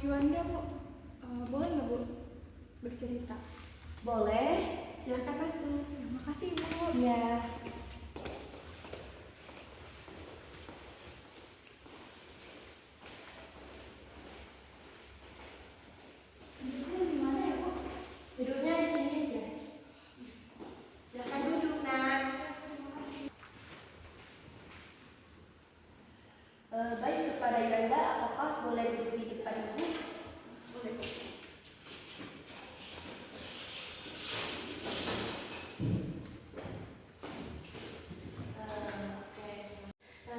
Yuanda, Bu. Boleh nggak, Bu, bercerita? Boleh, silahkan masuk. Terima kasih, Bu. Ya. Duduknya di mana ya, Bu? Duduknya di sini aja. Silahkan duduk, Nak. Baik, kepada Yuanda, apakah boleh duduk di depan Ibu? Boleh, Bu.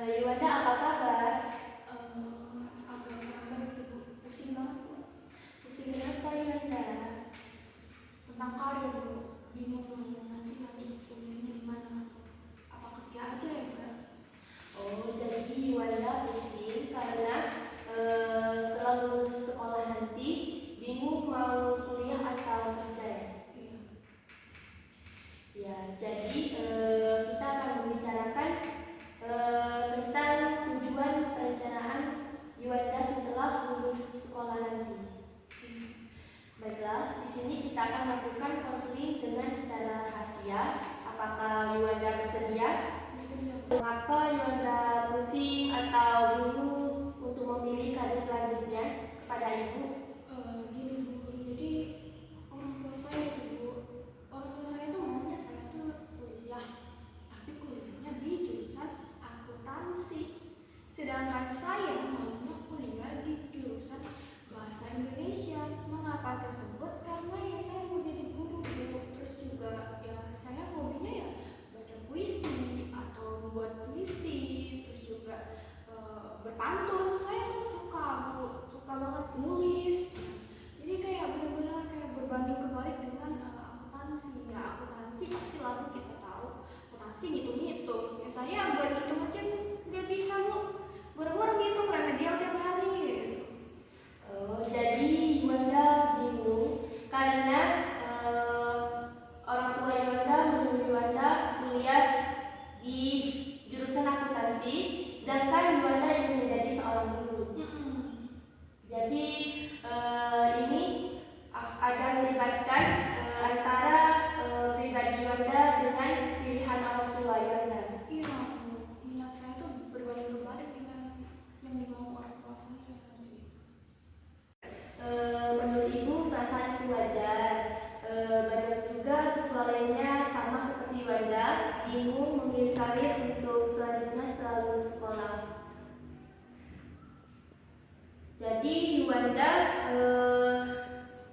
Yuanda, apa kabar? Agak kurang baik sih, Bu. Pusing banget, Bu. Pusing kenapa, Yuanda? Tentang karir, Bu. Bingung mau nanti lanjut kuliahnya di mana atau apa kerja aja ya, Bu? Oh, jadi Yuanda pusing karena setelah lulus sekolah nanti bingung mau kuliah atau kerja ya? Iya. Ya, jadi kita akan membicarakan tentang tujuan perencanaan Yuanda setelah lulus sekolah nanti. Baiklah, di sini kita akan melakukan konseling dengan secara rahasia. Apakah Yuanda bersedia? Bersedia, Bu. Mengapa Yuanda pusing atau bingung untuk memilih karir selanjutnya kepada Ibu? Gini, Bu. Jadi orang tua saya tuh, Bu. Orang tua saya tuh maunya saya tuh kuliah, tapi kuliahnya di jurusan akuntansi. Sedangkan saya maunya kuliah di jurusan bahasa Indonesia. Mengapa tersebut? Karena ya saya mau jadi guru, Bu. Terus juga ya saya hobinya ya baca puisi atau membuat puisi, terus juga berpantun. Saya tuh suka, Bu, suka banget nulis. Jadi kayak benar-benar kayak berbanding kebalik dengan akuntansi. Ya akuntansi pasti lalu kita tahu akuntansi ngitung-ngitung. Ya saya buat ngitung aja nggak bisa, Bu. Buru-buru ngitung remedial tiap hari gitu. Oh, jadi Yuanda bingung karena orang tua Yuanda menyuruh Yuanda kuliah di jurusan akuntansi, sedangkan Yuanda ingin menjadi seorang guru. Jadi ini ada melibatkan antara pribadi Yuanda dengan pilihan orang tua Yuanda. Iya, Bu. Minat saya tuh berbanding kebalik dengan yang dimau orang tua saya tadi. Menurut Ibu perasaan itu wajar. Banyak juga siswa lainnya sama seperti Yuanda bingung memilih karir untuk selanjutnya setelah lulus sekolah. Jadi Yuanda,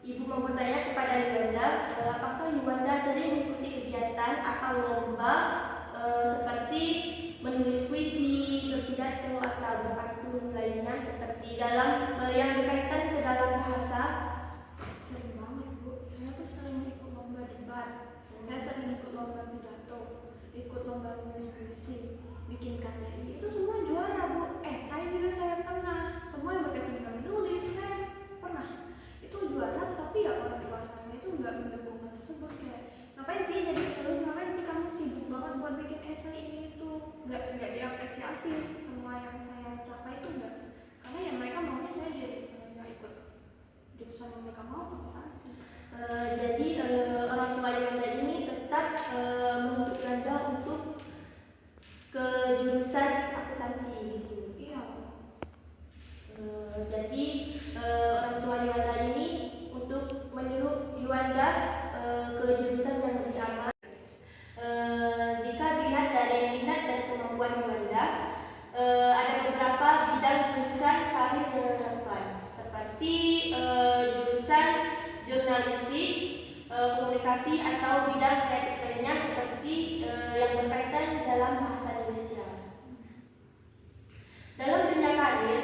Ibu mau bertanya kepada Yuanda, apakah Yuanda sering mengikuti kegiatan atau lomba seperti menulis puisi, berpidato atau berpantun lainnya seperti dalam yang berkaitan ke dalam bahasa? Sering banget, Bu. Saya tuh sering ikut lomba debat. Saya sering ikut lomba pidato, ikut lomba nulis puisi, bikin KTI. Itu semua juara, Bu. Esai juga saya pernah. Semua yang berkaitan dengan menulis saya pernah. Itu juara, tapi ya orang tua saya itu nggak mendukung hal tersebut. Kayak ngapain sih jadi penulis, ngapain sih kamu sibuk banget buat bikin esai ini itu, nggak diapresiasi. Semua yang saya capai itu nggak, karena ya mereka maunya saya jadi nggak ikut jurusan yang mereka mau akuntansi. Jadi orang tua Yuanda ini tetap menuntut Yuanda untuk ke jurusan akuntansi gitu. Iya. Jadi orang tua Yuanda ini untuk menyuruh Yuanda ke jurusan yang lebih aman. Jika dilihat dari minat dan kemampuan Yuanda, ada beberapa bidang jurusan karir yang relevan seperti jurusan jurnalistik, komunikasi atau bidang kreatif lainnya seperti yang berkaitan dalam bahasa Indonesia. Dalam dunia karir,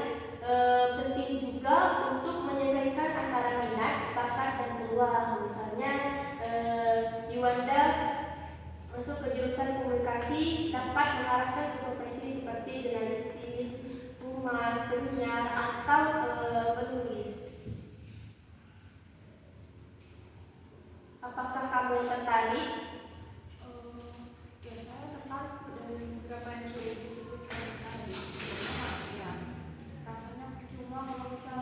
penting juga untuk menyesuaikan antara minat, bakat, dan peluang. Misalnya, Yuanda masuk ke jurusan komunikasi dapat mengarahkan ke profesi seperti jurnalistis, humas, penyiar, atau penulis. Apakah kamu tertarik? Ya saya tertarik, Bu, dari beberapa yang sudah disebutkan tadi. Ya, rasanya cuma kalau misal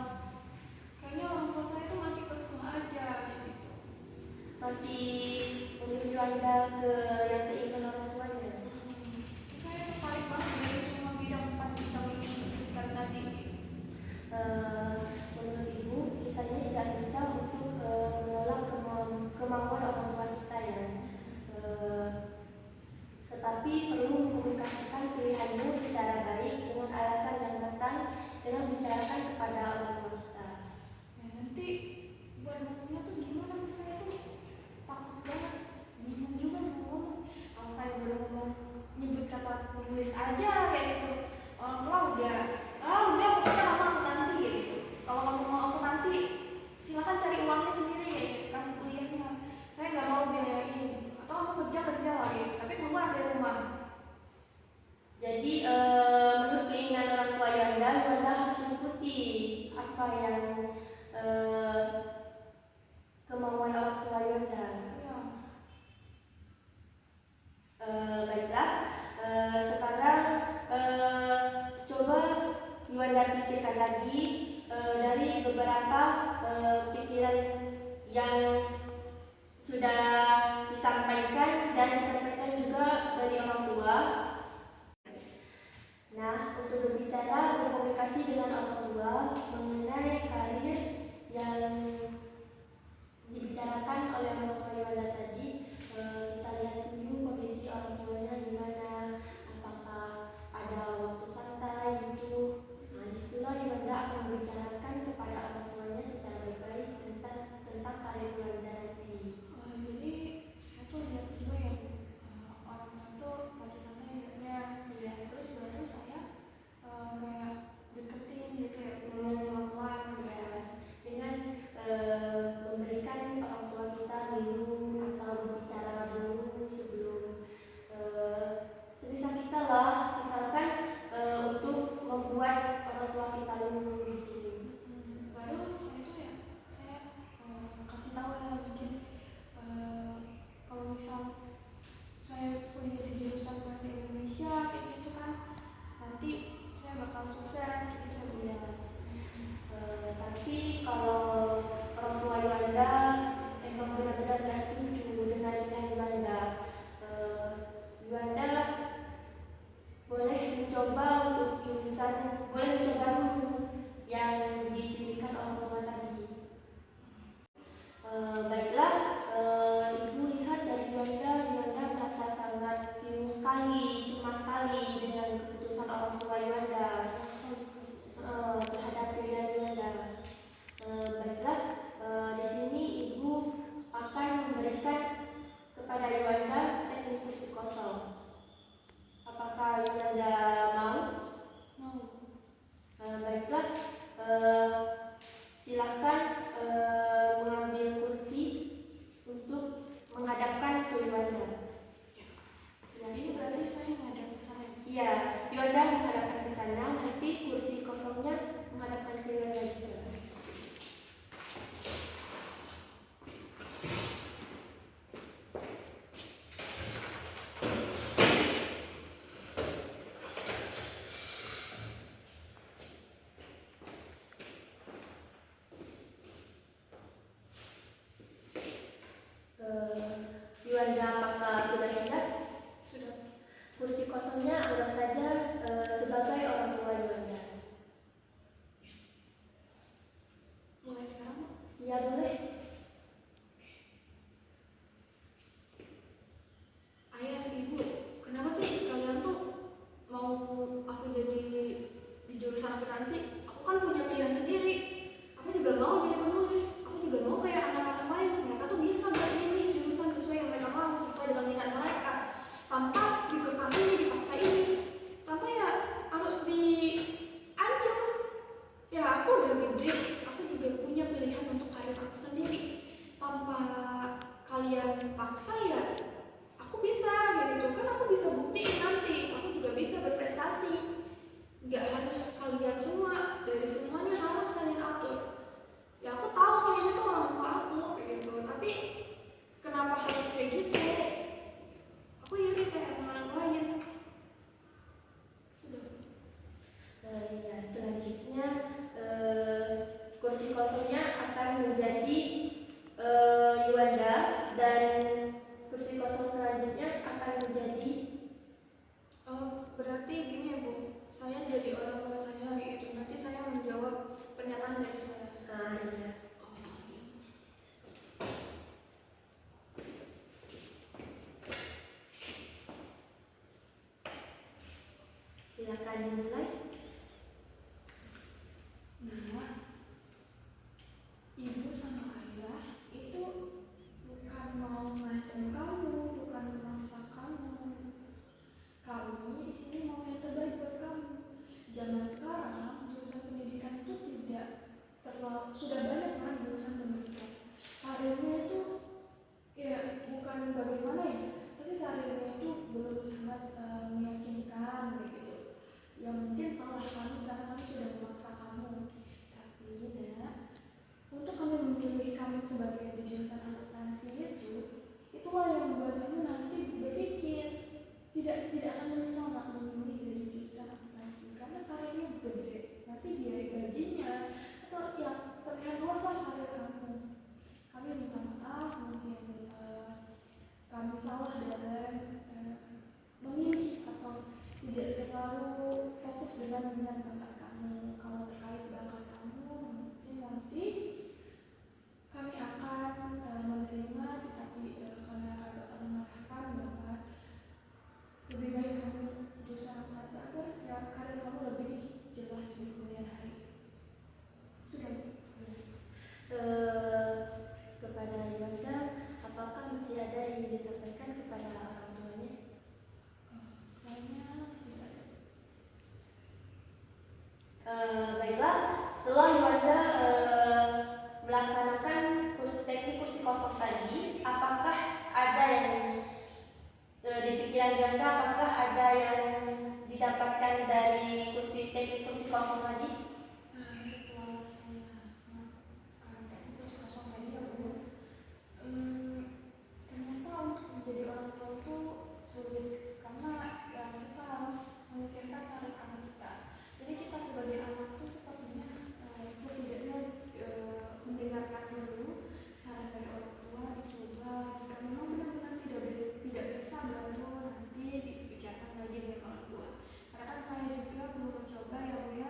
eh, kemauan orang tua Yuanda. Ya. Baiklah, sekarang coba Yuanda pikirkan lagi dari beberapa pikiran yang sudah disampaikan dan disampaikan juga dari orang tua. Nah, untuk berkomunikasi dengan orang tua mengenai karir yang dibicarakan oleh orang tua Yuanda tadi, kita lihat dulu kondisi orang tuanya gimana, apakah ada waktu santai gitu. Nah, disitulah Yuanda akan membicarakan kepada orang tuanya secara baik-baik tentang karir Yuanda nanti. Jadi saya tuh lihat juga ya Bu, orang tua tuh pada santai lihatnya, ya terus baru saya kayak deketin gitu ya, pelan-pelan ya, dengan memberikan orang tua kita minum atau berbicara dulu sebelum sebisa kita lah, misalkan untuk membuat orang tua kita minum gitu. Baru saya tuh ya, saya kasih tahu ya mungkin kalau misal saya kuliah di jurusan bahasa Indonesia kayak gitu kan, nanti saya bakal sukses gitu ya. Tapi kalau orang tua Yuanda emang benar-benar gak setuju dengan pilihan Yuanda, Yuanda boleh mencoba untuk jurusan, boleh mencoba dulu yang dipilihkan orang tua tadi. Baiklah, Ibu lihat dari Yuanda merasa sangat bingung sekali, cemas sekali dengan keputusan orang tua Yuanda terhadap pilihan Yuanda. Baiklah, di sini Ibu akan memberikan kepada Yuanda teknik kursi kosong. Apakah Yuanda mau? Mau. Baiklah, silakan mengambil kursi untuk menghadapkan ke Yuanda. Ya, ini berarti saya ngadap ke sana. Iya, Yuanda menghadapkan ke sana, nanti kursi kosongnya menghadapkan ke Yuanda juga. Yuanda apakah sudah siap? Sudah. Kursi kosongnya anggap saja sebagai orang tua Yuanda. Mulai sekarang? Iya, boleh. Ayah, Ibu, kenapa sih kalian tuh mau aku jadi di jurusan akuntansi? Aku kan punya pilihan sendiri. Aku juga mau jadi penulis. Aku juga mau kayak anak-anak lain. Mereka tuh bisa memilih jurusan sesuai yang mereka mau, sesuai dengan minat mereka, tanpa dikekang ini, dipaksa ini, tanpa ya harus diancam. Ya aku udah gede, aku juga punya pilihan untuk karir aku sendiri. Tanpa kalian paksa ya aku bisa gitu kan, aku bisa buktiin nanti aku juga bisa berprestasi. Nggak harus kalian semua, dari semuanya harus kalian atur. Ya aku tahu kalian itu orang tua aku kayak gitu, tapi kenapa harus kayak gitu? Aku iri kayak orang lain. Sudah. Ya, selanjutnya kursi kosongnya akan menjadi Yuanda, dan kursi kosong selanjutnya akan menjadi Berarti gini ya Bu, saya jadi orang tua saya gitu, nanti saya menjawab pernyataan dari saya. iya. Silakan dimulai. Nah, Ibu sama Ayah itu bukan mau ngajak kamu, bukan memaksa kamu. Kami di sini mau yang terbaik buat kamu. Zaman sekarang jurusan pendidikan itu tidak terlalu, sudah banyak kan jurusan pendidikan. Karirnya itu ya bukan bagaimana ya, tapi karirnya itu belum sangat meyakinkan begitu. Ya mungkin salah kami karena kami sudah memaksa kamu. Tapi dapatkan dari kursi teknik kursi kosong tadi? Setelah saya melakukan teknik kursi kosong tadi ya Bu, ternyata untuk menjadi orang tua itu sulit karena ya kita harus memikirkan anak-anak kita. Jadi kita sebagai anak itu sepertinya setidaknya mendengarkan dulu saran dari orang tua, dicoba jika memang benar-benar tidak bisa bantu nanti dibicarakan lagi dengan orang tua. Karena kan saya juga belum mencoba ya Bu ya,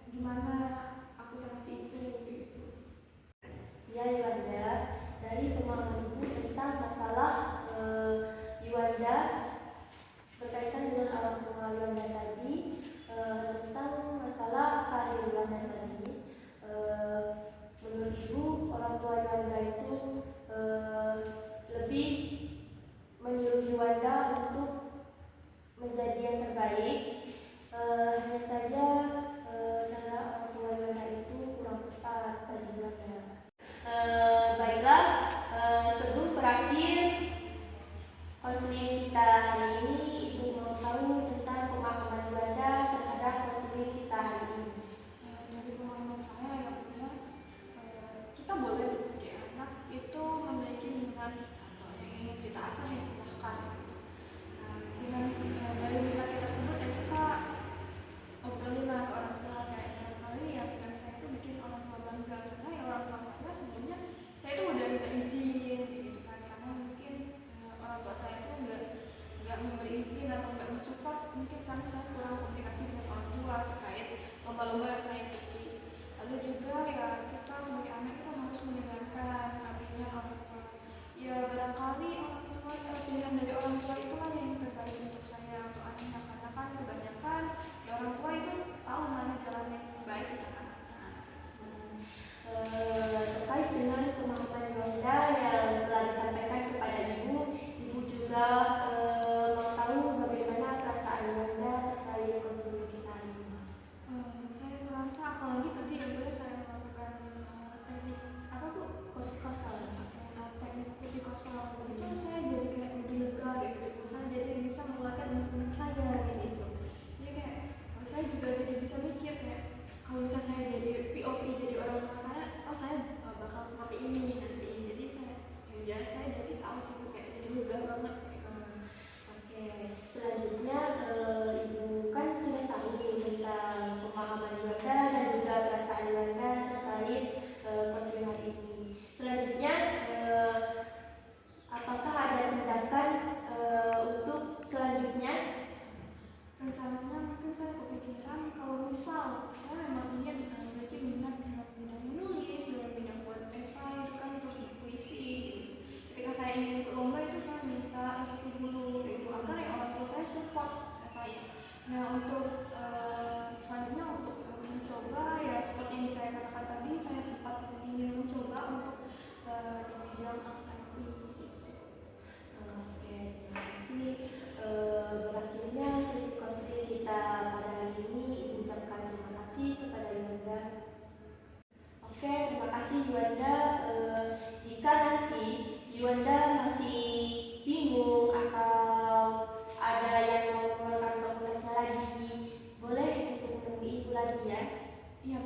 gimana akuntansi itu gitu. Ya Yuanda, dari pemahaman Ibu tentang masalah Yuanda berkaitan dengan orang tua Yuanda tadi, tentang masalah karir Yuanda tadi, menurut Ibu orang tua Yuanda itu lebih menyuruh Yuanda untuk menjadi yang terbaik. Hanya saja cara orang tua Yuanda itu kurang tepat bagi Yuanda. Baiklah, sebelum berakhir konseling kita hari ini, Ibu mau tahu tentang pemahaman Yuanda terhadap konseling kita hari ini. Dari pengalaman saya ya Bu ya, kita boleh sebagai anak itu memiliki minat atau yang ingin kita asah ya silahkan. Dengan dari minat kita tersebut ya kita obrolin lah ke orang tua, kayak barangkali ya minat saya itu bikin orang tua bangga karena ya orang tua saya sebelumnya saya itu udah minta izin gitu kan, karena mungkin orang tua saya itu nggak memberi izin atau nggak mensupport mungkin karena saya kurang komunikasi dengan orang tua terkait lomba-lomba yang saya ikuti. Lalu juga ya kita sebagai anak itu harus mendengarkan artinya orang tua. Ya barangkali orang tua pilihan dari orang tua itu kan yang terbaik untuk saya, untuk anaknya, karena kan kebanyakan ya orang tua itu tahu mana jalan yang baik untuk anaknya. Terkait dengan pemahaman Yuanda yang telah disampaikan kepada Ibu, Ibu juga mau tahu bagaimana perasaan Yuanda terkait konseling kita ini. Saya merasa apalagi tadi ya Bu, saya melakukan teknik apa Bu? Kursi kosong. Teknik kursi kosong itu saya jadi kayak lebih lega gitu. Saya jadi bisa mengeluarkan unek-unek saya gitu. Jadi kayak saya juga jadi bisa mikir kayak kalau bisa saya jadi POV jadi orang tua saya, oh saya bakal seperti ini nanti. Jadi saya jadi tahu sih Bu, kayak jadi lega banget. Oke, selanjutnya Ibu kan sudah tahu nih tentang pemahaman Yuanda dan juga perasaan Yuanda terkait konseling hari ini. Selanjutnya, apakah ada tindakan untuk selanjutnya? Rencananya mungkin saya kepikiran kalau misal saya memang ingin memiliki minat dengan bidang menulis, dengan bidang buat esai itu kan terus berpuisi gitu. Ketika saya ingin ikut lomba itu saya minta restu dulu gitu agar ya orang tua saya support saya. Nah untuk selanjutnya untuk mencoba ya seperti yang saya katakan tadi, saya sempat ingin mencoba untuk di bidang akuntansi gitu sih. Oke, terima kasih. Berakhirnya sesi konseling kita pada hari ini, Ibu ucapkan terima kasih kepada Yuanda. Oke, terima kasih Yuanda. Jika nanti Yuanda masih bingung atau ada yang mau mengeluarkan dokumennya lagi, boleh untuk menemui Ibu lagi ya. Iya.